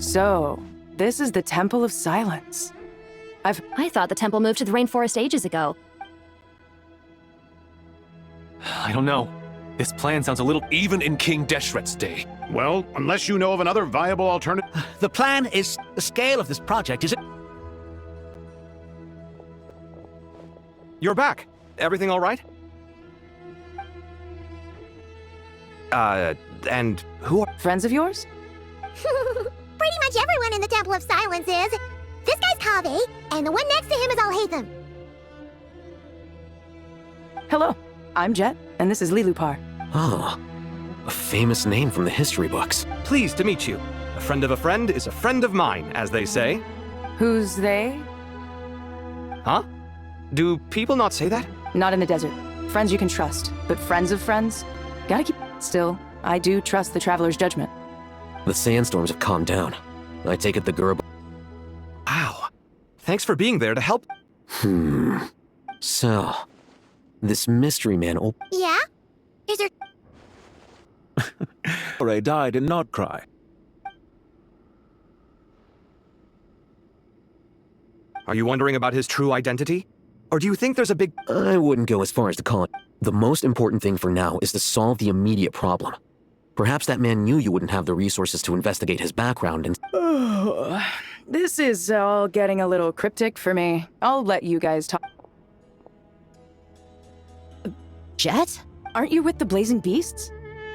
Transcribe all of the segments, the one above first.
So, this is the Temple of Silence. I thought the temple moved to the rainforest ages ago. I don't know. This plan sounds a little even in King Deshret's day. Well, unless you know of another viable alternative. The plan is... The scale of this project is... You're back. Everything all right? And who are... Friends of yours? Pretty much everyone in the Temple of Silence is. This guy's Kaveh, and the one next to him is Alhaitham. Hello, I'm Jet, and this is Lilupar. Ah, a famous name from the history books. Pleased to meet you. A friend of a friend is a friend of mine, as they say. Who's they? Huh? Do people not say that? Not in the desert. Friends you can trust, but friends of friends? Gotta keep... Still, I do trust the Traveler's judgment. The sandstorms have calmed down. I take it the Gerb... Wow. Thanks for being there to help. So, this mystery man... Yeah? Is there... Ray died in Notcry. Are you wondering about his true identity? Or do you think there's a big... I wouldn't go as far as to call it. The most important thing for now is to solve the immediate problem. Perhaps that man knew you wouldn't have the resources to investigate his background and... This is all getting a little cryptic for me. I'll let you guys talk. Jet? Aren't you with the Blazing Beasts?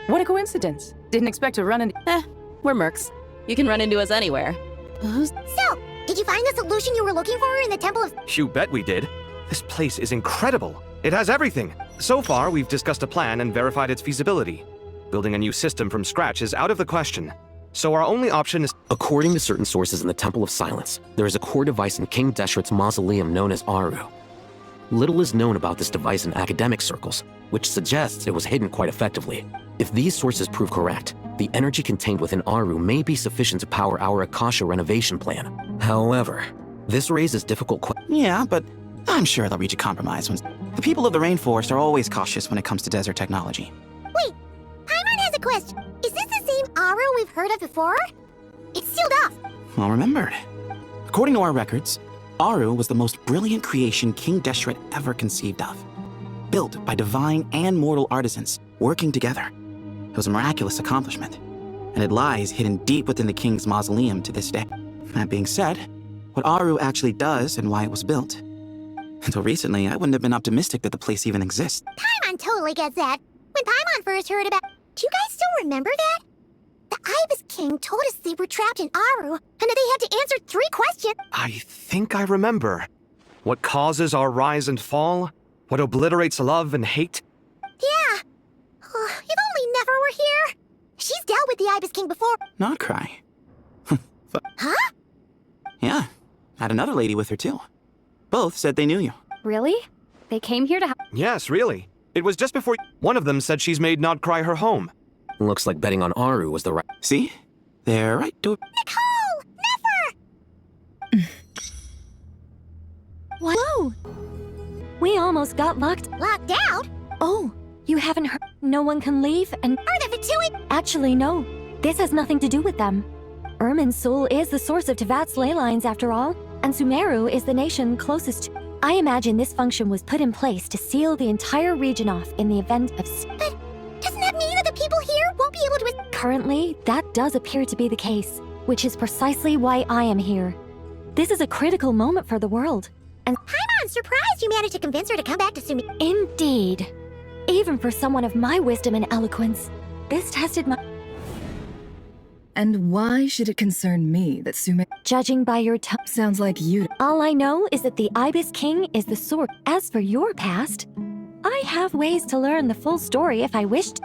What a coincidence. Didn't expect to run into... We're mercs. You can run into us anywhere. So, did you find the solution you were looking for in the Temple of... You bet we did. This place is incredible. It has everything. So far, we've discussed a plan and verified its feasibility. Building a new system from scratch is out of the question. So our only option is... According to certain sources in the Temple of Silence, there is a core device in King Deshret's mausoleum known as Aru. Little is known about this device in academic circles, which suggests it was hidden quite effectively. If these sources prove correct, the energy contained within Aru may be sufficient to power our Akasha renovation plan. However, this raises difficult questions. Yeah, but I'm sure they'll reach a compromise. The people of the rainforest are always cautious when it comes to desert technology. Wait, Paimon has a question. Is this the same Aru we've heard of before? It's sealed off. Well remembered. According to our records, Aru was the most brilliant creation King Deshret ever conceived of. Built by divine and mortal artisans, working together. It was a miraculous accomplishment, and it lies hidden deep within the king's mausoleum to this day. That being said, what Aru actually does and why it was built. Until recently, I wouldn't have been optimistic that the place even exists. Paimon totally gets that. When Paimon first heard about... Do you guys still remember that? The Ibis King told us they were trapped in Aru, and that they had to answer 3 questions. I think I remember. What causes our rise and fall? What obliterates love and hate? Yeah. Oh, if only Nefer were here. She's dealt with the Ibis King before. Notcry. Huh? Yeah, had another lady with her too. Both said they knew you. Really? They came here to help? Yes, really. It was just before... One of them said she's made Notcry her home. Looks like betting on Aru was the right... See? They're right to... Nicole! Nefer! Whoa! We almost got locked. Locked out? Oh, you haven't heard? No one can leave and... Are the Fatui... Actually, no. This has nothing to do with them. Ermin's soul is the source of Tevat's ley lines, after all, and Sumeru is the nation closest to... I imagine this function was put in place to seal the entire region off in the event of... But doesn't that mean that the people here won't be able to... Currently, that does appear to be the case, which is precisely why I am here. This is a critical moment for the world, and... I'm surprised you managed to convince her to come back to Sumi... Indeed. Even for someone of my wisdom and eloquence, this tested my... And why should it concern me that Sume... Judging by your tone... Sounds like you... All I know is that the Ibis King is the source. As for your past, I have ways to learn the full story if I wished.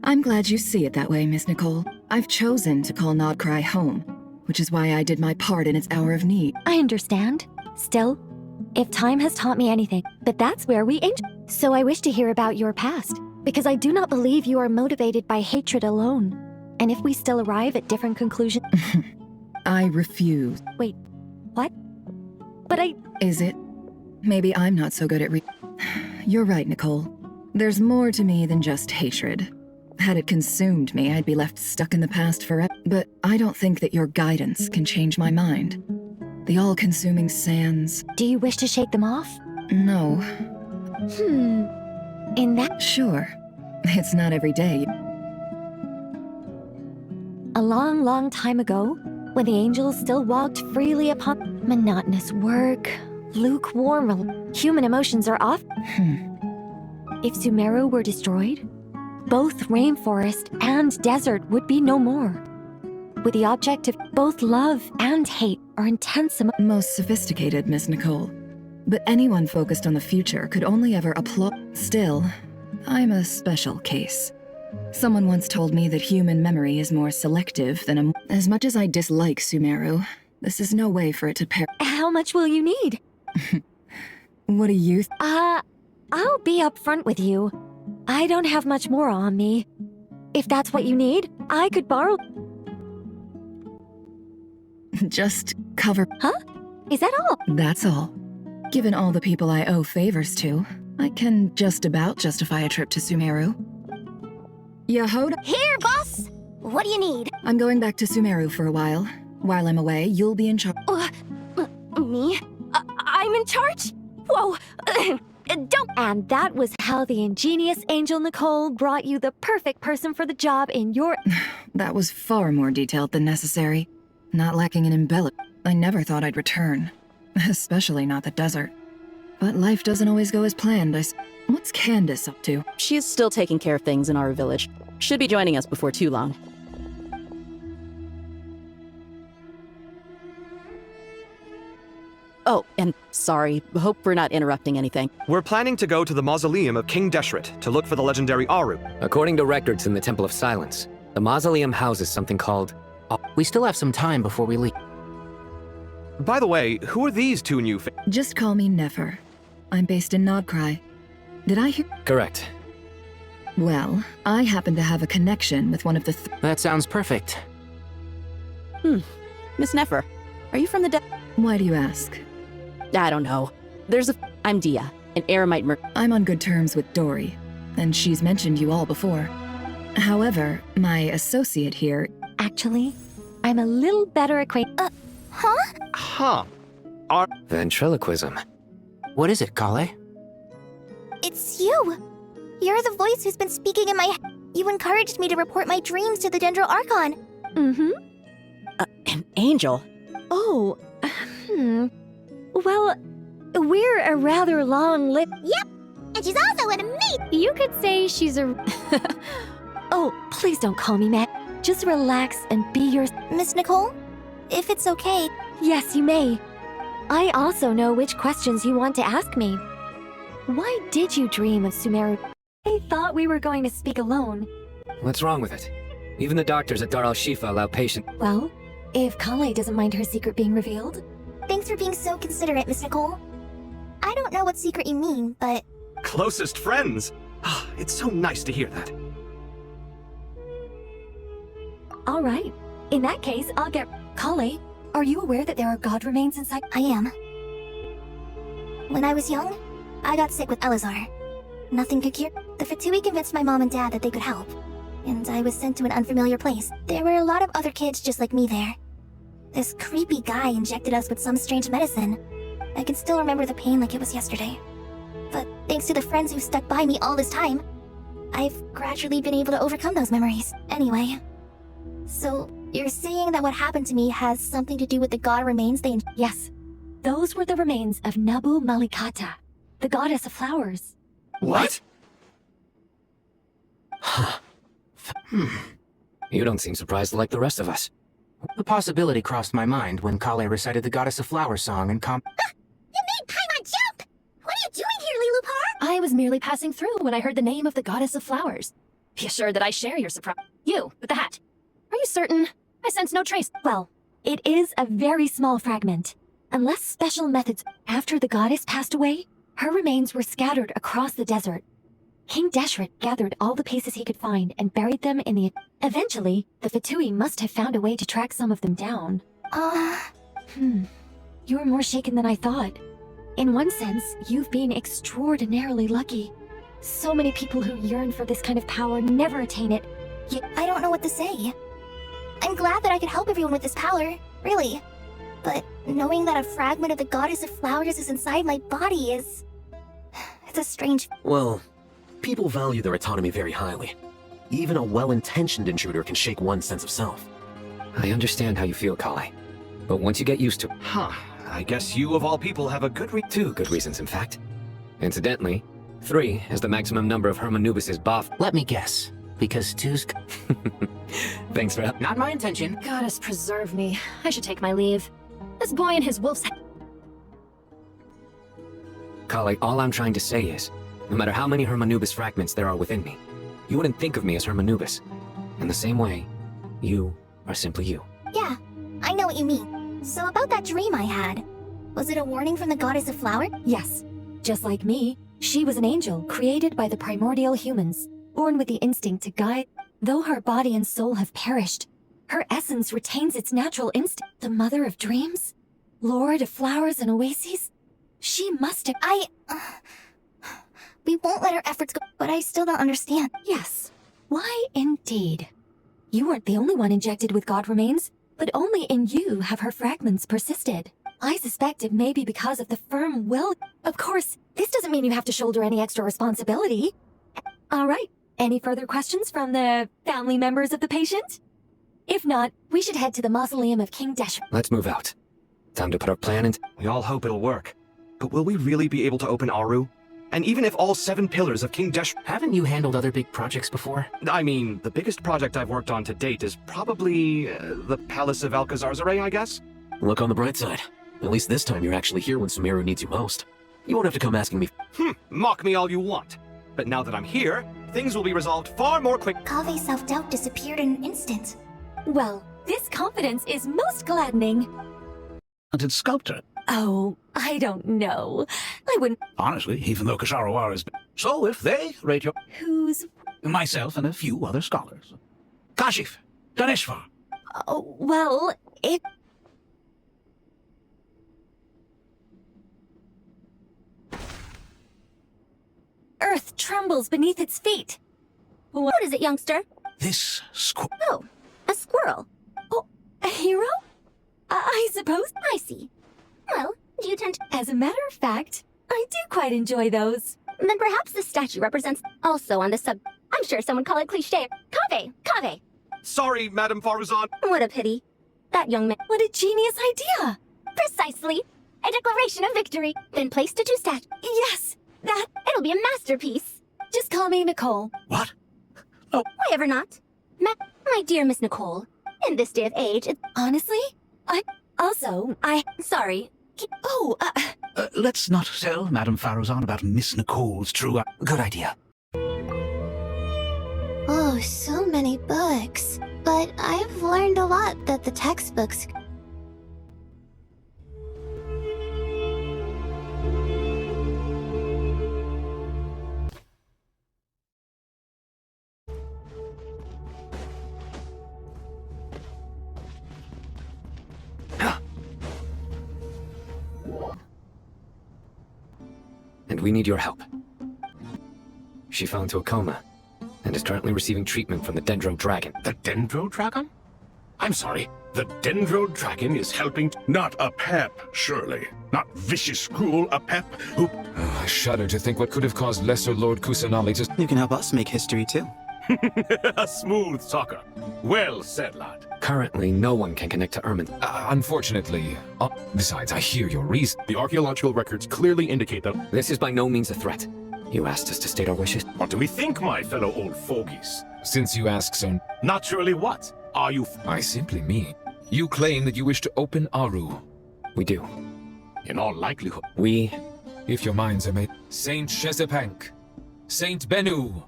I'm glad you see it that way, Miss Nicole. I've chosen to call Notcry home, which is why I did my part in its hour of need. I understand. Still, if time has taught me anything, but that's where we aim. So I wish to hear about your past, because I do not believe you are motivated by hatred alone. And if we still arrive at different conclusions... I refuse. Wait, what? But I... Is it? Maybe I'm not so good at You're right, Nicole. There's more to me than just hatred. Had it consumed me, I'd be left stuck in the past forever. But I don't think that your guidance can change my mind. The all-consuming sands... Do you wish to shake them off? No. In that... Sure. It's not every day. A long, long time ago, when the angels still walked freely upon monotonous work, lukewarm, human emotions are off. If Sumeru were destroyed, both rainforest and desert would be no more. With the object of both love and hate are intense Most sophisticated, Miss Nicole. But anyone focused on the future could only ever applaud. Still, I'm a special case. Someone once told me that human memory is more selective than As much as I dislike Sumeru, this is no way for it to pair. How much will you need? What do you I'll be upfront with you. I don't have much more on me. If that's what you need, I could borrow... Just cover... Huh? Is that all? That's all. Given all the people I owe favors to, I can just about justify a trip to Sumeru. Yehoda? Here, boss! What do you need? I'm going back to Sumeru for a while. While I'm away, you'll be in charge. Me? I'm in charge? Whoa! Don't... And that was how the ingenious Angel Nicole brought you the perfect person for the job in your... That was far more detailed than necessary. Not lacking in embellishment. I never thought I'd return. Especially not the desert. But life doesn't always go as planned. What's Candace up to? She is still taking care of things in our village. Should be joining us before too long. Oh, and sorry, hope we're not interrupting anything. We're planning to go to the mausoleum of King Deshret to look for the legendary Aru. According to records in the Temple of Silence, the mausoleum houses something called... We still have some time before we leave. By the way, who are these two new Just call me Nefer. I'm based in Nodcry. Did I hear? Correct. Well, I happen to have a connection with one of the That sounds perfect. Miss Nefer, are you from the Why do you ask? I don't know. I'm Dia, an Eremite I'm on good terms with Dory, and she's mentioned you all before. However, my associate here... Actually, I'm a little better acquainted... Huh. Ventriloquism. What is it, Kale? It's you! You're the voice who's been speaking in my head. You encouraged me to report my dreams to the Dendro Archon. an angel? Oh, Well, we're a rather long-lived... Yep! And she's also an amazing... You could say she's a... Oh, please don't call me Matt. Just relax and be your... Miss Nicole? If it's okay... Yes, you may. I also know which questions you want to ask me. Why did you dream of Sumeru? I thought we were going to speak alone. What's wrong with it? Even the doctors at Dar al-Shifa allow patients... Well, if Kale doesn't mind her secret being revealed... Thanks for being so considerate, Miss Nicole. I don't know what secret you mean, but... Closest friends! It's so nice to hear that. All right. In that case, I'll get... Kale, are you aware that there are god remains inside? I am. When I was young, I got sick with Elazar. Nothing could cure. The Fatui convinced my mom and dad that they could help, and I was sent to an unfamiliar place. There were a lot of other kids just like me there. This creepy guy injected us with some strange medicine. I can still remember the pain like it was yesterday. But thanks to the friends who stuck by me all this time, I've gradually been able to overcome those memories. Anyway, so you're saying that what happened to me has something to do with the god remains they... Yes. Those were the remains of Nabu Malikata, the goddess of flowers. What? You don't seem surprised like the rest of us. The possibility crossed my mind when Kale recited the Goddess of Flowers song and You made Paimon jump! What are you doing here, Lilupar? I was merely passing through when I heard the name of the Goddess of Flowers. Be assured that I share your surprise. You, with the hat. Are you certain? I sense no trace. Well, it is a very small fragment. Unless special methods... After the goddess passed away, her remains were scattered across the desert. King Deshret gathered all the pieces he could find and buried them in the... Eventually, the Fatui must have found a way to track some of them down. You're more shaken than I thought. In one sense, you've been extraordinarily lucky. So many people who yearn for this kind of power never attain it. I don't know what to say. I'm glad that I could help everyone with this power, really. But knowing that a fragment of the Goddess of Flowers is inside my body is... It's a strange... Well, people value their autonomy very highly. Even a well-intentioned intruder can shake one's sense of self. I understand how you feel, Kale. But once you get used to... Huh. I guess you of all people have a good Two good reasons, in fact. Incidentally, 3 is the maximum number of Hermanubis' buff. Let me guess. Because 2's... Thanks for... Not my intention. Goddess preserve me. I should take my leave. This boy and his wolf's... Kale, all I'm trying to say is, no matter how many Hermanubis fragments there are within me, you wouldn't think of me as Hermanubis. In the same way, you are simply you. Yeah, I know what you mean. So about that dream I had, was it a warning from the Goddess of Flower? Yes. Just like me, she was an angel created by the primordial humans, born with the instinct to guide. Though her body and soul have perished, her essence retains its natural instinct. The mother of dreams? Lord of flowers and oases? She must have... We won't let her efforts go, but I still don't understand. Yes. Why indeed? You weren't the only one injected with God remains, but only in you have her fragments persisted. I suspect it may be because of the firm will... Of course, this doesn't mean you have to shoulder any extra responsibility. All right. Any further questions from the family members of the patient? If not, we should head to the mausoleum of King Deshret. Let's move out. Time to put our plan into... We all hope it'll work. But will we really be able to open Aru? And even if all 7 pillars of King Deshret... Haven't you handled other big projects before? I mean, the biggest project I've worked on to date is probably the Palace of Alcazarzare, I guess? Look on the bright side. At least this time you're actually here when Sumeru needs you most. You won't have to come asking me... Mock me all you want. But now that I'm here, things will be resolved far more quick. Kave's self-doubt disappeared in an instant. Well, this confidence is most gladdening. Talented sculptor. Oh, I don't know. I wouldn't... Honestly, even though Kasharawar is... So if they rate your... Who's... Myself and a few other scholars. Kashif, Daneshvar. Oh, well, it... Earth trembles beneath its feet. What is it, youngster? This squirrel. Oh, a squirrel. Oh, a hero? I suppose. I see. Well, do you tend to... As a matter of fact, I do quite enjoy those. Then perhaps the statue represents... Also on the sub... I'm sure some would call it cliché. Kave! Sorry, Madame Faruzan. What a pity. That young man... What a genius idea! Precisely. A declaration of victory. Then placed a 2 statue. Yes, that... It'll be a masterpiece. Just call me Nicole. What? Oh. Why ever not? My dear Miss Nicole, in this day of age, it's... Honestly? Sorry. Oh, Let's not tell Madame Faruzan about Miss Nicole's true... Good idea. Oh, so many books. But I've learned a lot that the textbooks... And we need your help. She fell into a coma, and is currently receiving treatment from the Dendro Dragon. The Dendro Dragon? I'm sorry, the Dendro Dragon is helping... Not a pep, surely. Not vicious, cruel a pep who... Oh, I shudder to think what could have caused Lesser Lord Kusanali to... You can help us make history, too. A smooth talker. Well said, lad. Currently, no one can connect to Ermin. Unfortunately. Besides, I hear your reason. The archaeological records clearly indicate that... This is by no means a threat. You asked us to state our wishes. What do we think, my fellow old fogies? Since you ask so... Naturally what? Are you... I simply mean... You claim that you wish to open Aru. We do. In all likelihood. We... If your minds are made... Saint Shezepank. Saint Bennu.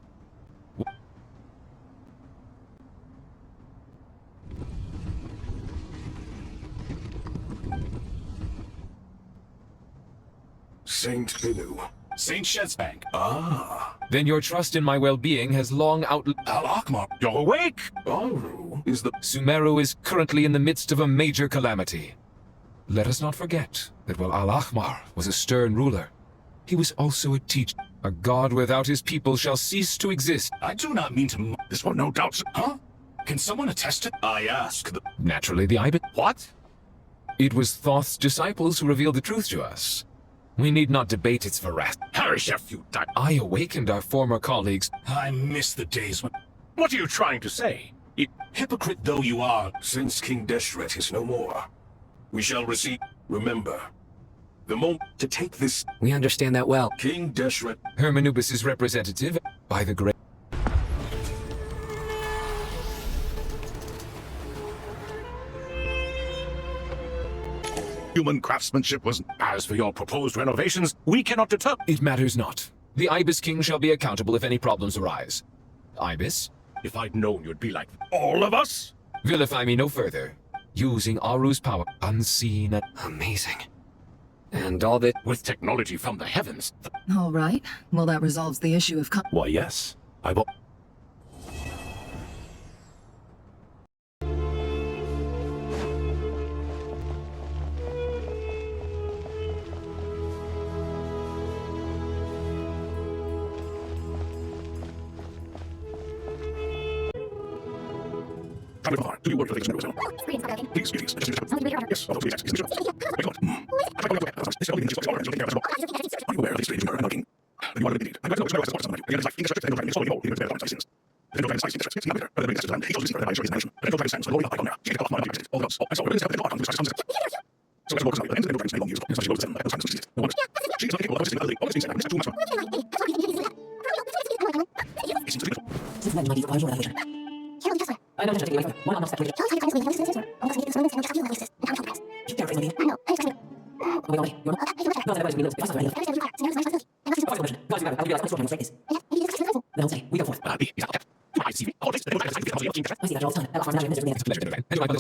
Saint Bennu. Saint Shezepank. Ah. Then your trust in my well-being has long outlived... Al-Ahmar, you're awake! Aru is the... Sumeru is currently in the midst of a major calamity. Let us not forget that while Al-Ahmar was a stern ruler, he was also a teacher. A god without his people shall cease to exist. I do not mean to this one, no doubts. Huh? Can someone attest it? I ask the... Naturally, the Ibis. What? It was Thoth's disciples who revealed the truth to us. We need not debate its veracity. Harishef, you die. I awakened our former colleagues. I miss the days when... What are you trying to say? Hypocrite though you are, since King Deshret is no more, we shall receive... Remember, the moment to take this... We understand that well. King Deshret... Hermanubis' representative by the great... Human craftsmanship was... As for your proposed renovations, we cannot deter... It matters not. The Ibis King shall be accountable if any problems arise. Ibis? If I'd known you'd be like all of us? Vilify me no further. Using Aru's power, unseen and... Amazing. And all that... With technology from the heavens. All right. Well, that resolves the issue of Why, yes. I've... Do you work for the please, please. Yes, although please, yes. Are you aware of the strange mirror knocking? You are limited. I know somebody. Again, it's like English and no solely all the sins. There's no science interests. It's not better. But the time he also sees the nation. There's no time sense. Glory up on there. She got my interested. All those. I saw her in the so as works out, and no time long use. So she goes to them. I don't see. No one. She's not capable of assisting other. All these things. Too much. It seems to be. Since then, my deep pleasure revelation. I know just taking away from one on the separation. We go forth. I see. All this. I see that all the time. I lost my knowledge of this. Pleasure, man. And you might know,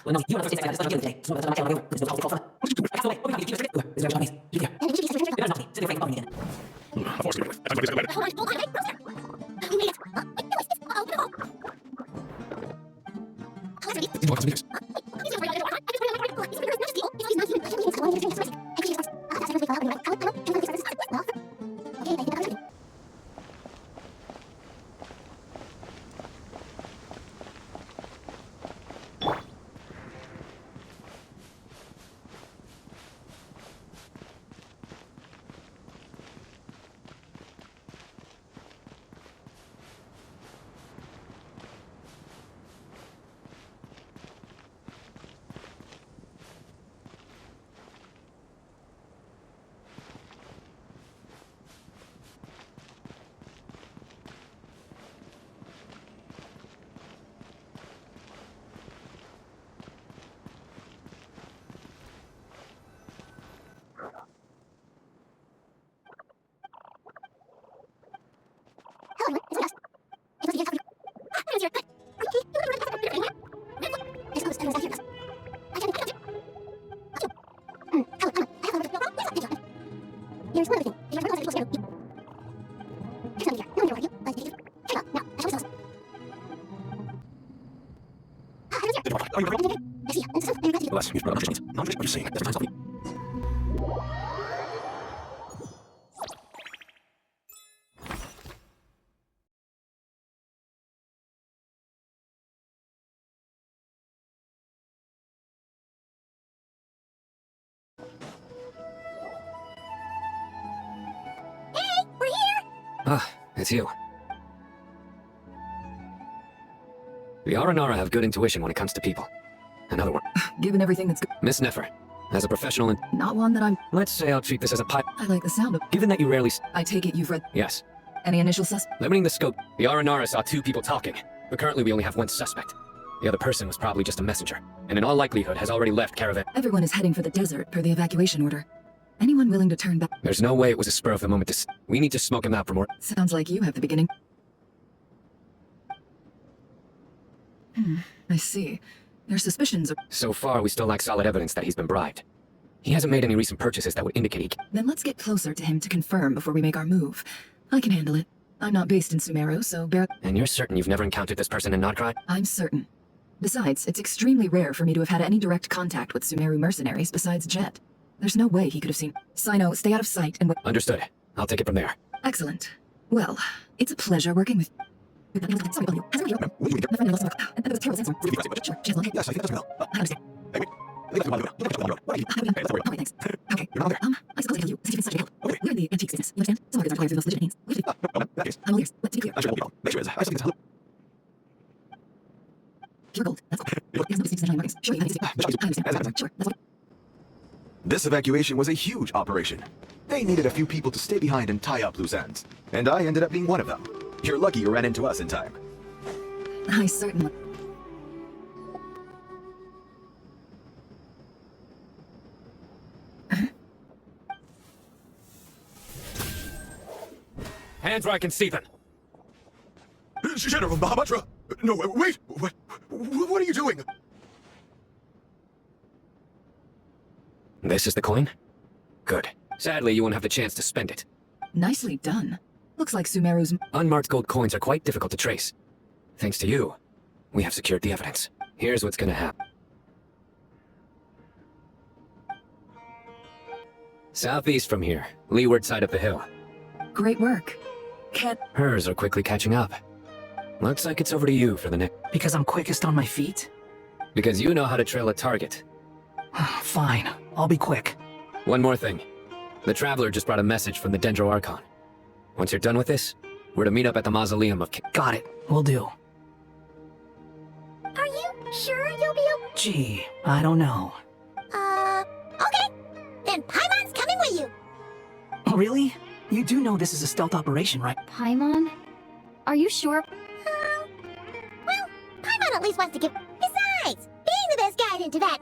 well, no, you are not saying that today. So that's my what is the call for? What did you do? I got away. What did you do? Is there a place? You here? It does nothing. Sit there above me again. Of course, everybody's got it. We made it. What's this? Bless you, brother. Not what you're saying. That's my something. Ah, it's you. The Aranara have good intuition when it comes to people. Another one. Given everything that's good. Miss Nefer, as a professional and... Not one that I'm... Let's say I'll treat this as a pipe. I like the sound of... Given that you rarely... I take it you've read... Yes. Any initial sus... Limiting the scope, the Aranara saw 2 people talking, but currently we only have 1 suspect. The other person was probably just a messenger, and in all likelihood has already left Caravan. Everyone is heading for the desert per the evacuation order. Anyone willing to turn back? There's no way it was a spur of the moment to... We need to smoke him out for more... Sounds like you have the beginning. I see. Their suspicions are... So far, we still lack solid evidence that he's been bribed. He hasn't made any recent purchases that would indicate he... Then let's get closer to him to confirm before we make our move. I can handle it. I'm not based in Sumeru, so bear... And you're certain you've never encountered this person in Nodcry? I'm certain. Besides, it's extremely rare for me to have had any direct contact with Sumeru mercenaries besides Jet. There's no way he could have seen. Sino, stay out of sight and wait. Understood. I'll take it from there. Excellent. Well, it's a pleasure working with you. Yes, I think that's real. Thanks. Okay. I suppose I tell you, since you've been such a help. We're in the antiques business, you understand? Some of our goods are acquired through the most legit means. I'm all ears. But to be clear. Pure gold. That's all. There's no distinctions in markings. Sure, you have these. I understand. Sure, that's what. This evacuation was a huge operation. They needed a few people to stay behind and tie up loose ends. And I ended up being one of them. You're lucky you ran into us in time. I certainly... Hands where I can see them. General Mahamudra! No, wait! What are you doing? This is the coin? Good. Sadly, you won't have the chance to spend it. Nicely done. Looks like Sumeru's... Unmarked gold coins are quite difficult to trace. Thanks to you, we have secured the evidence. Here's what's gonna happen. Southeast from here, leeward side of the hill. Great work. Can't... Hers are quickly catching up. Looks like it's over to you for the next... Because I'm quickest on my feet? Because you know how to trail a target. Fine, I'll be quick. One more thing. The Traveler just brought a message from the Dendro Archon. Once you're done with this, we're to meet up at the Mausoleum of King. Got it, will do. Are you sure you'll be able... Gee, I don't know. Okay. Then Paimon's coming with you. Really? You do know this is a stealth operation, right? Paimon? Are you sure? Well, Paimon at least wants to give... Besides, being the best guide into that...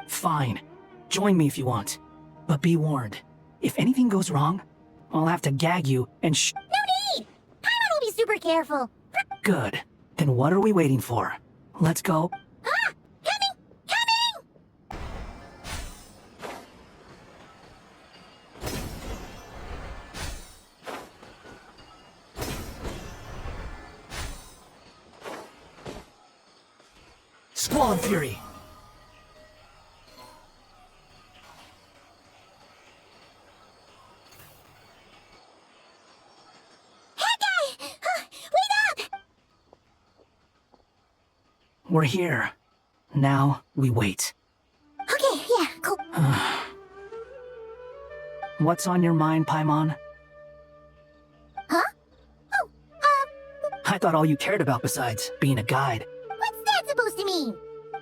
Fine. Join me if you want. But be warned. If anything goes wrong, I'll have to gag you and No need! Paimon will be super careful. Good. Then what are we waiting for? Let's go. Coming! Squall and Fury. We're here. Now, we wait. Okay, yeah, cool. What's on your mind, Paimon? Huh? I thought all you cared about besides being a guide. What's that supposed to mean?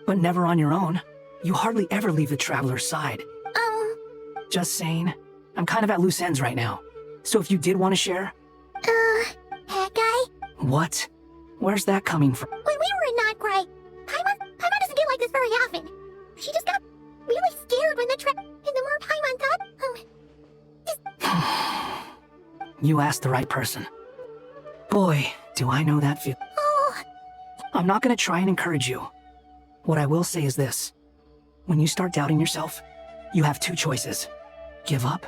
But never on your own. You hardly ever leave the Traveler's side. Just saying. I'm kind of at loose ends right now. So if you did want to share... Hat guy? What? Where's that coming from? When we were in Notcry, Paimon doesn't get like this very often. She just got really scared when and the more Paimon thought, You asked the right person. Boy, do I know that feel. I'm not gonna try and encourage you. What I will say is this. When you start doubting yourself, you have two choices. Give up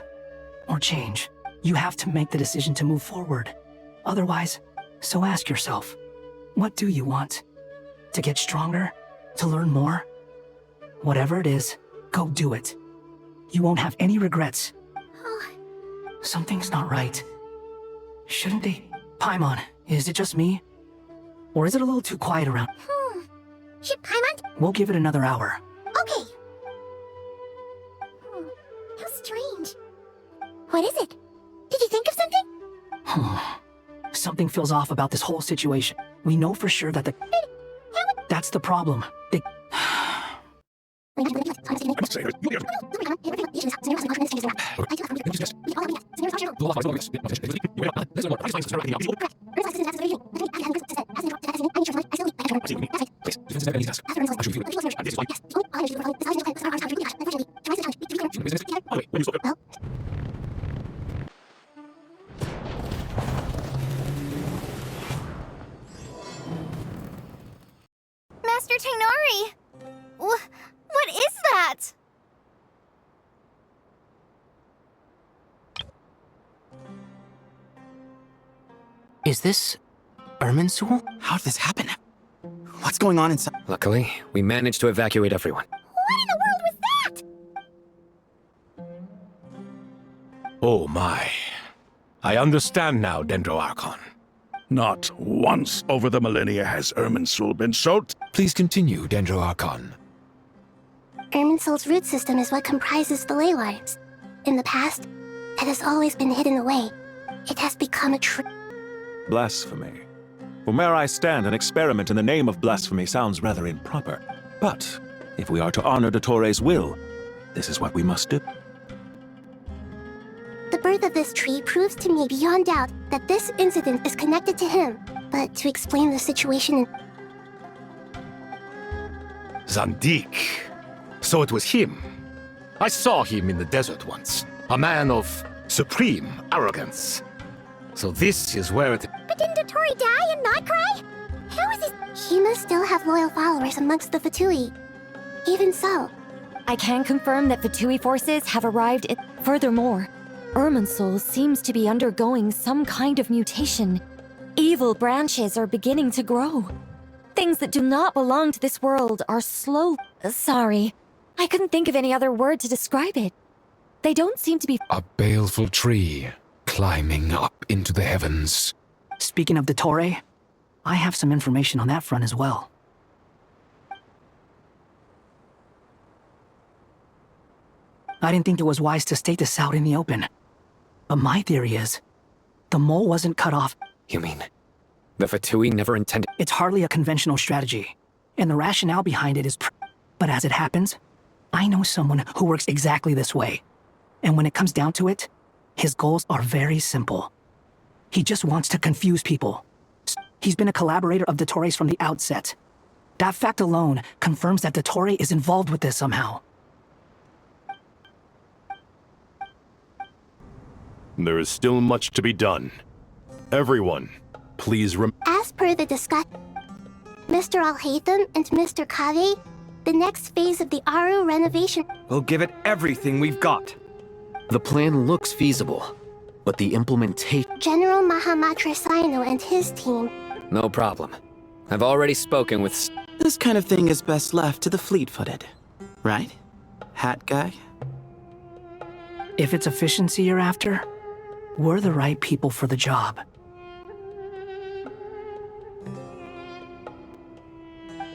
or change. You have to make the decision to move forward. Otherwise, so ask yourself, what do you want? To get stronger? To learn more? Whatever it is, go do it. You won't have any regrets. Something's not right. Shouldn't they? Paimon, is it just me? Or is it a little too quiet around? Should Paimon? We'll give it another hour. Okay. How strange. What is it? Did you think of something? Something feels off about this whole situation. We know for sure that That's the problem. Master Tighnari! What is that? Is this Irminsul? How did this happen? What's going on inside? Luckily, we managed to evacuate everyone. What in the world was that? Oh my. I understand now, Dendroarchon. Not once over the millennia has Irminsul been so... Please continue, Dendroarchon. Irminsul's root system is what comprises the ley lines. In the past, it has always been hidden away. It has become a tree. Blasphemy. From where I stand, an experiment in the name of blasphemy sounds rather improper. But if we are to honor Dottores' will, this is what we must do. The birth of this tree proves to me beyond doubt that this incident is connected to him. But to explain the situation in... Zandik. So it was him. I saw him in the desert once. A man of supreme arrogance. So this is where it... But didn't Dottori die and not cry? How is it? He must still have loyal followers amongst the Fatui. Even so, I can confirm that Fatui forces have arrived in... Furthermore, Irminsul seems to be undergoing some kind of mutation. Evil branches are beginning to grow. Things that do not belong to this world are slow... Sorry. I couldn't think of any other word to describe it. They don't seem to be... A baleful tree, climbing up into the heavens. Speaking of Dottore, I have some information on that front as well. I didn't think it was wise to state this out in the open. But my theory is, the mole wasn't cut off. You mean, the Fatui never intended... It's hardly a conventional strategy, and the rationale behind it is... But as it happens, I know someone who works exactly this way. And when it comes down to it, his goals are very simple. He just wants to confuse people. He's been a collaborator of Dottore's from the outset. That fact alone confirms that Dottore is involved with this somehow. There is still much to be done. Everyone, please As per the discussion, Mr. Alhaitham and Mr. Kave, the next phase of the Aru renovation... We'll give it everything we've got. The plan looks feasible, but the implementation... General Mahamatra Sino and his team... No problem. I've already spoken with... This kind of thing is best left to the fleet-footed. Right? Hat guy? If it's efficiency you're after, we're the right people for the job.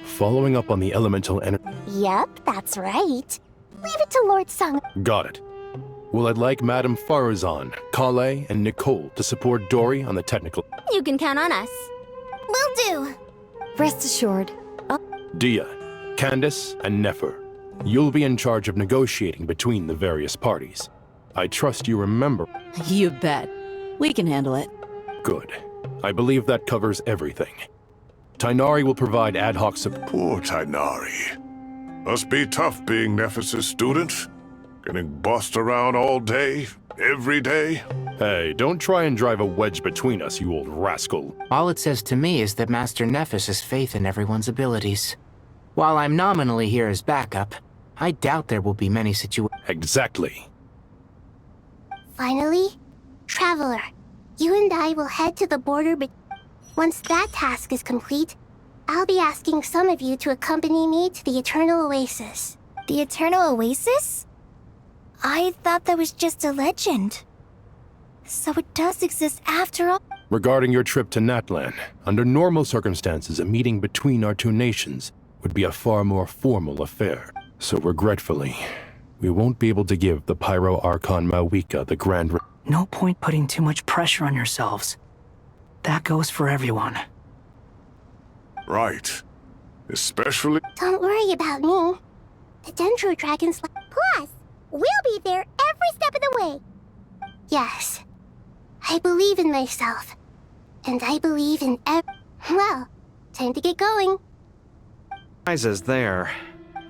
Following up on the elemental energy... Yep, that's right. Leave it to Lord Sung. Got it. Well, I'd like Madame Farazan, Kale, and Nicole to support Dory on the technical... You can count on us. Will do. Rest assured. Dia, Candace, and Nefer. You'll be in charge of negotiating between the various parties. I trust you remember... You bet. We can handle it. Good. I believe that covers everything. Tighnari will provide ad hoc support. Poor Tighnari. Must be tough being Nephis' student. Getting bossed around all day, every day. Hey, don't try and drive a wedge between us, you old rascal. All it says to me is that Master Nephis has faith in everyone's abilities. While I'm nominally here as backup, I doubt there will be many situations. Exactly. Finally, Traveler, you and I will head to the border, but once that task is complete, I'll be asking some of you to accompany me to the Eternal Oasis. The Eternal Oasis? I thought that was just a legend. So it does exist after all? Regarding your trip to Natlan, under normal circumstances, a meeting between our two nations would be a far more formal affair. So regretfully, we won't be able to give the Pyro Archon Mawika the grand... No point putting too much pressure on yourselves. That goes for everyone. Right. Especially... Don't worry about me. The Dendro Dragons... Plus, we'll be there every step of the way. Yes. I believe in myself. And I believe in Well, time to get going. Prizes there.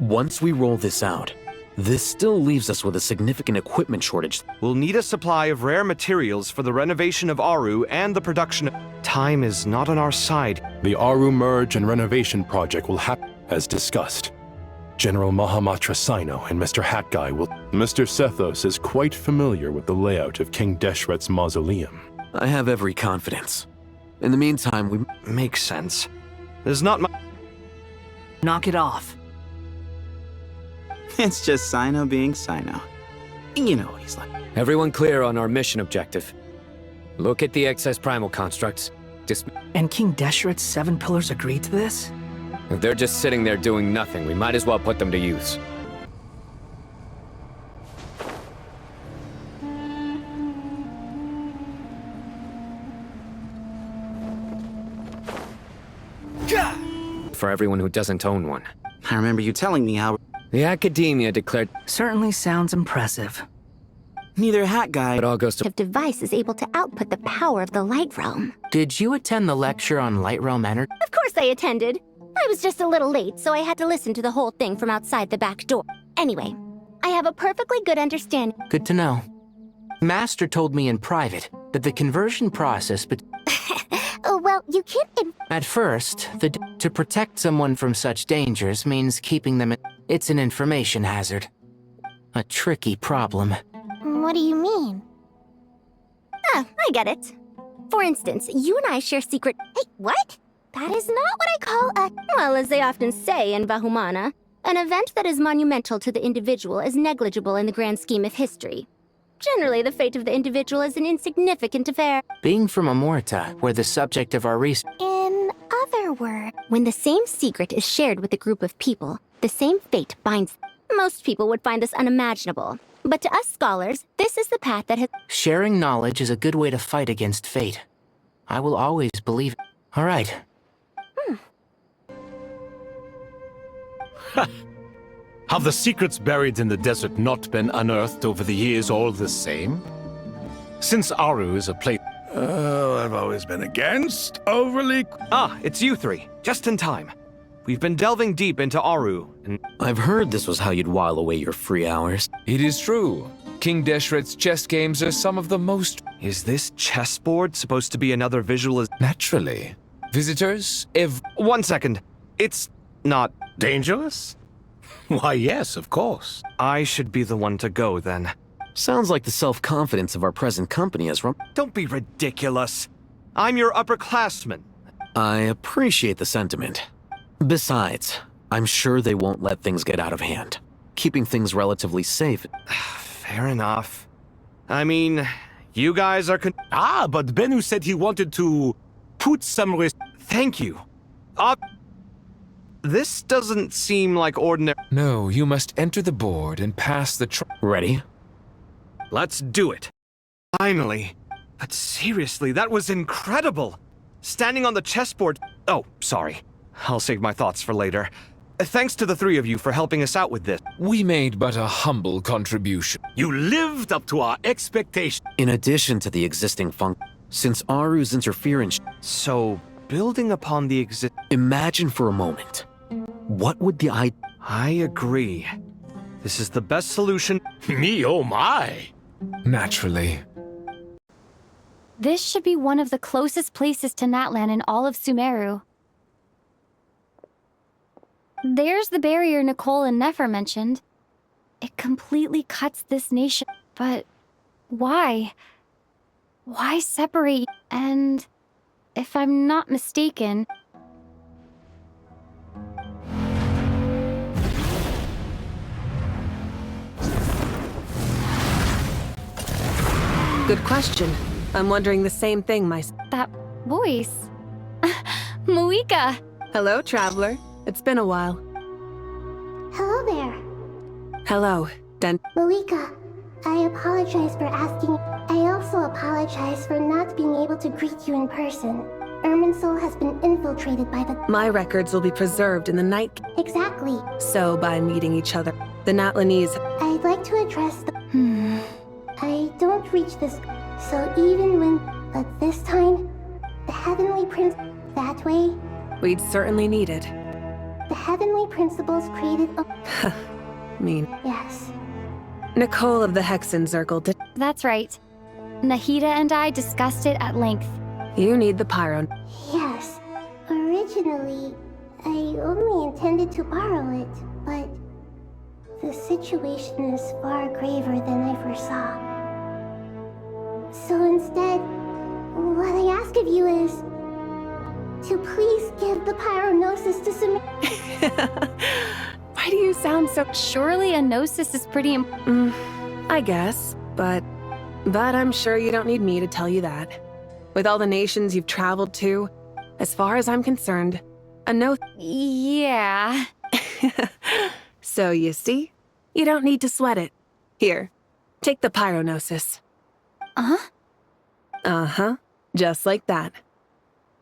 Once we roll this out, this still leaves us with a significant equipment shortage. We'll need a supply of rare materials for the renovation of Aru and the production of... Time is not on our side. The Aru merge and renovation project will happen as discussed. General Mahamatra Sino and Mr. Hat Guy will... Mr. Sethos is quite familiar with the layout of King Deshret's mausoleum. I have every confidence. In the meantime, we... Makes sense. There's not much... Knock it off. It's just Sino being Sino. You know what he's like. Everyone clear on our mission objective. Look at the excess primal constructs. And King Deshret's 7 pillars agreed to this? If they're just sitting there doing nothing, we might as well put them to use. For everyone who doesn't own one. I remember you telling me how... The Academia declared... Certainly sounds impressive. Neither hat guy... It all goes to... Device is able to output the power of the Light Realm. Did you attend the lecture on Light Realm energy? Of course I attended. I was just a little late, so I had to listen to the whole thing from outside the back door. Anyway, I have a perfectly good understanding. Good to know. Master told me in private that the conversion process... Well, you can't... At first, to protect someone from such dangers means keeping them... It's an information hazard. A tricky problem. What do you mean? Ah, I get it. For instance, you and I share secret... Hey, what? That is not what I call a... Well, as they often say in Bahumana, an event that is monumental to the individual is negligible in the grand scheme of history. Generally, the fate of the individual is an insignificant affair. Being from Amorta, where the subject of our research... In other words, when the same secret is shared with a group of people, the same fate binds them. Most people would find this unimaginable. But to us scholars, this is the path that has... Sharing knowledge is a good way to fight against fate. I will always believe it. All right. Have the secrets buried in the desert not been unearthed over the years all the same? Since Aru is a place... I've always been against overly... Ah, it's you three. Just in time. We've been delving deep into Aru, and... I've heard this was how you'd while away your free hours. It is true. King Deshret's chess games are some of the most... Is this chessboard supposed to be another visualization? Naturally. Visitors, 1 second. It's not... Dangerous? Why, yes, of course. I should be the one to go, then. Sounds like the self-confidence of our present company has run... Don't be ridiculous. I'm your upperclassman. I appreciate the sentiment. Besides, I'm sure they won't let things get out of hand. Keeping things relatively safe... Fair enough. I mean, you guys are but Bennu said he wanted to... put some Thank you. This doesn't seem like ordinary... No, you must enter the board and pass the Ready? Let's do it. Finally. But seriously, that was incredible. Standing on the chessboard... Oh, sorry. I'll save my thoughts for later. Thanks to the three of you for helping us out with this. We made but a humble contribution. You lived up to our expectations. In addition to the existing since Aru's interference... So, building upon the Imagine for a moment. What would the I agree. This is the best solution. Me, oh my! Naturally. This should be one of the closest places to Natlan in all of Sumeru. There's the barrier Nicole and Nefer mentioned. It completely cuts this nation. But why? Why separate? And if I'm not mistaken... Good question. I'm wondering the same thing myself. That voice... Muika! Hello, traveler. It's been a while. Hello there. Hello, Malika, I apologize for asking. I also apologize for not being able to greet you in person. Irminsul has been infiltrated by the... My records will be preserved in the night. Exactly. So, by meeting each other, the Natlanese... I'd like to address the... I don't reach this... So even when... But this time, the Heavenly Prince... That way... We'd certainly need it. The Heavenly Principles created a... Mean. Yes. Nicole of the Hexen Circle did... That's right. Nahida and I discussed it at length. You need the Pyro. Yes. Originally, I only intended to borrow it, but... The situation is far graver than I foresaw. So instead, what I ask of you is... to please give the Pyronosis to Sumeru. Why do you sound so... Surely a gnosis is pretty I guess, but... But I'm sure you don't need me to tell you that. With all the nations you've traveled to, as far as I'm concerned, a no. Yeah. So you see, you don't need to sweat it. Here, take the pyronosis. Uh-huh. Uh-huh. Just like that.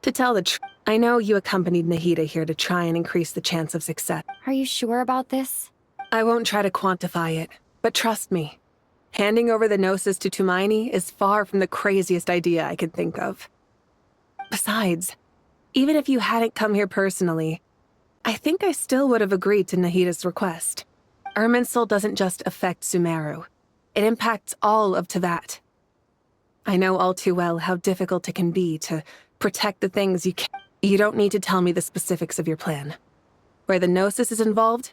To tell the truth, I know you accompanied Nahida here to try and increase the chance of success. Are you sure about this? I won't try to quantify it, but trust me, handing over the Gnosis to Tumaini is far from the craziest idea I could think of. Besides, even if you hadn't come here personally, I think I still would have agreed to Nahida's request. Irminsul doesn't just affect Sumeru. It impacts all of Teyvat. I know all too well how difficult it can be to protect the things you can't. You don't need to tell me the specifics of your plan. Where the Gnosis is involved?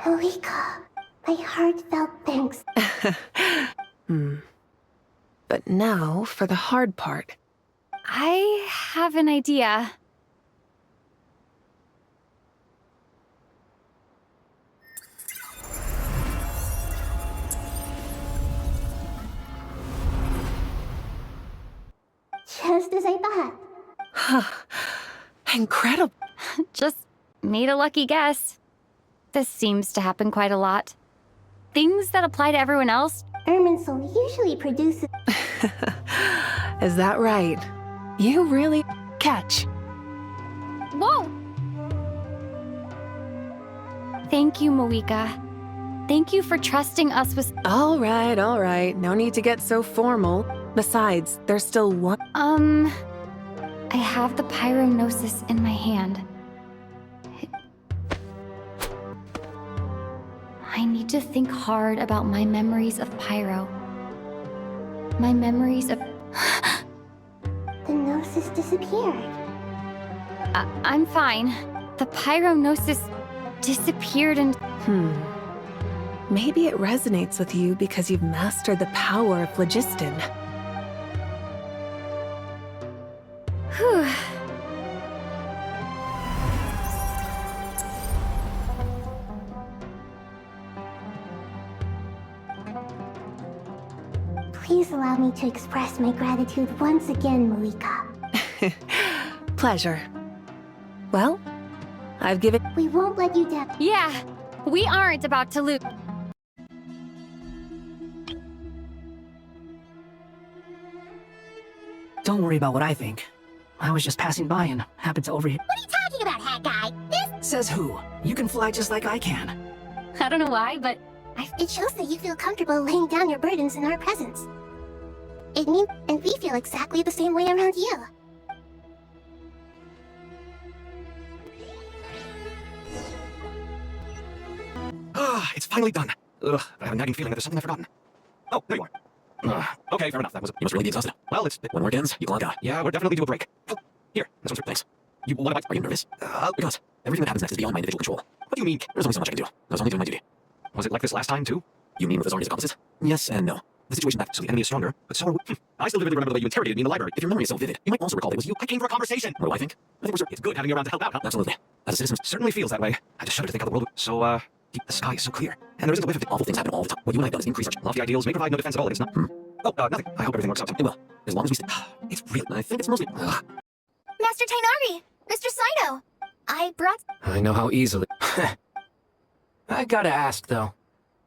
Moika, my heartfelt thanks. But now for the hard part. I have an idea. Just as I thought. Incredible. Just made a lucky guess. This seems to happen quite a lot. Things that apply to everyone else. Irminsul usually produces. Is that right? You really catch. Whoa! Thank you, Moika. Thank you for trusting us with. All right. No need to get so formal. Besides, there's still one. I have the pyronosis in my hand. I need to think hard about my memories of Pyro. My memories of. The Gnosis disappeared. I'm fine. The pyronosis disappeared and. Maybe it resonates with you because you've mastered the power of phlogiston. Whew. Please allow me to express my gratitude once again, Moika. Pleasure. Well, I've given. We won't let you down. Yeah, we aren't about to lose. Don't worry about what I think. I was just passing by and happened to overhear. What are you talking about, hat guy? This Says who? You can fly just like I can. I don't know why, but it shows that you feel comfortable laying down your burdens in our presence. It means, and we feel exactly the same way around you. It's finally done. Ugh, I have a nagging feeling that there's something I've forgotten. Oh, there you are. Okay, fair enough. That was. You must really be exhausted. Well, it's. When work ends, you clock out. Yeah, we're definitely due a break. Oh, here, this one's for. Thanks. You want to Are you nervous? Because everything that happens next is beyond my individual control. What do you mean? There's only so much I can do. I was only doing my duty. Was it like this last time too? You mean with his army's accomplices? Yes and no. The situation back. So the enemy is stronger, but so are we. I still vividly remember the way you interrogated me in the library. If your memory is so vivid, you might also recall it was you. I came for a conversation. What do I think? I think It's good having you around to help out, huh? Absolutely. As a citizen, certainly feels that way. I just shudder to think how the world would. So, the sky is so clear, and there isn't a whiff of it. Awful things happen all the time. What you and I have done is increase our lofty ideals may provide no defense at all against not. Oh, nothing. I hope everything works out. It will. As long as we stay. It's real. I think it's mostly. Master Tainari! Mr. Saito! I brought. I know how easily. I gotta ask, though.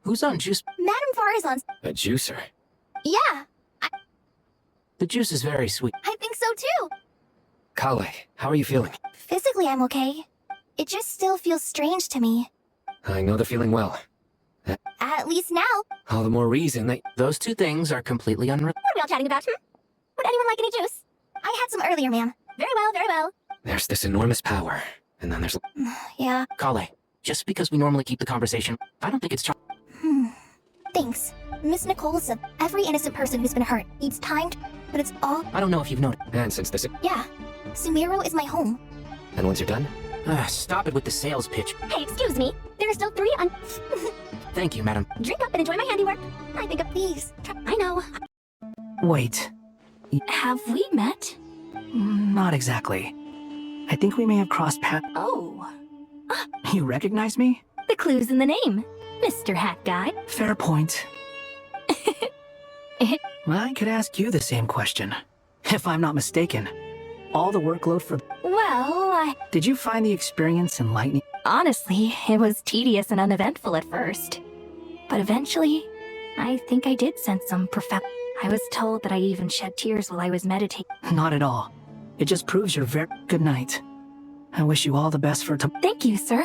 Who's on juice? Madame Farazan's. A juicer. Yeah, The juice is very sweet. I think so too. Kale, how are you feeling? Physically, I'm okay. It just still feels strange to me. I know the feeling well. At least now. All the more reason that. Those two things are completely unrelated. What are we all chatting about? Would anyone like any juice? I had some earlier, ma'am. Very well, very well. There's this enormous power, and then there's. Yeah. Kale, just because we normally keep the conversation, I don't think it's Thanks. Miss Nicole said every innocent person who's been hurt needs time, but it's all. I don't know if you've noticed. And since this. Yeah. Sumeru is my home. And once you're done? Stop it with the sales pitch. Hey, excuse me. There are still 3 on. Thank you, madam. Drink up and enjoy my handiwork. I think of these. I know. Wait. Have we met? Not exactly. I think we may have crossed paths. Oh. You recognize me? The clue's in the name, Mr. Hat Guy. Fair point. I could ask you the same question. If I'm not mistaken, all the workload for... Well, Did you find the experience enlightening? honestly, it was tedious and uneventful at first. But eventually, I think I did sense some profound... I was told that I even shed tears while I was meditating. Not at all. It just proves you're very... Good night. I wish you all the best for Thank you, sir.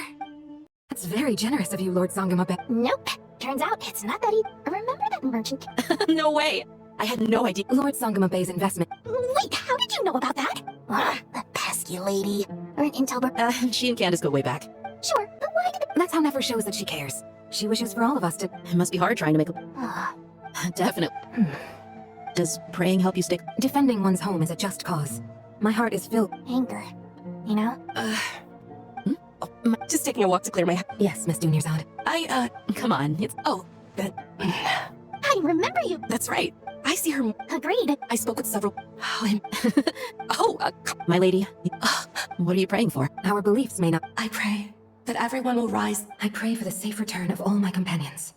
That's very generous of you, Lord Sangamabe. Nope. Turns out it's not that easy. Remember that merchant? No way! I had no idea. Lord Sangamabe's investment. Wait, how did you know about that? The pesky lady. Or Intelber. She and Candace go way back. Sure, but why did That's how Nefer shows that she cares. She wishes for all of us to... It must be hard trying to make Definitely. Does praying help you stick? Defending one's home is a just cause. My heart is filled... Anger, you know? Just taking a walk to clear my... Yes, Miss Dunyarzad. Come on, it's... Oh, that... I remember you. That's right. I see her... Agreed. I spoke with several... My lady, what are you praying for? Our beliefs may not... I pray that everyone will rise. I pray for the safe return of all my companions.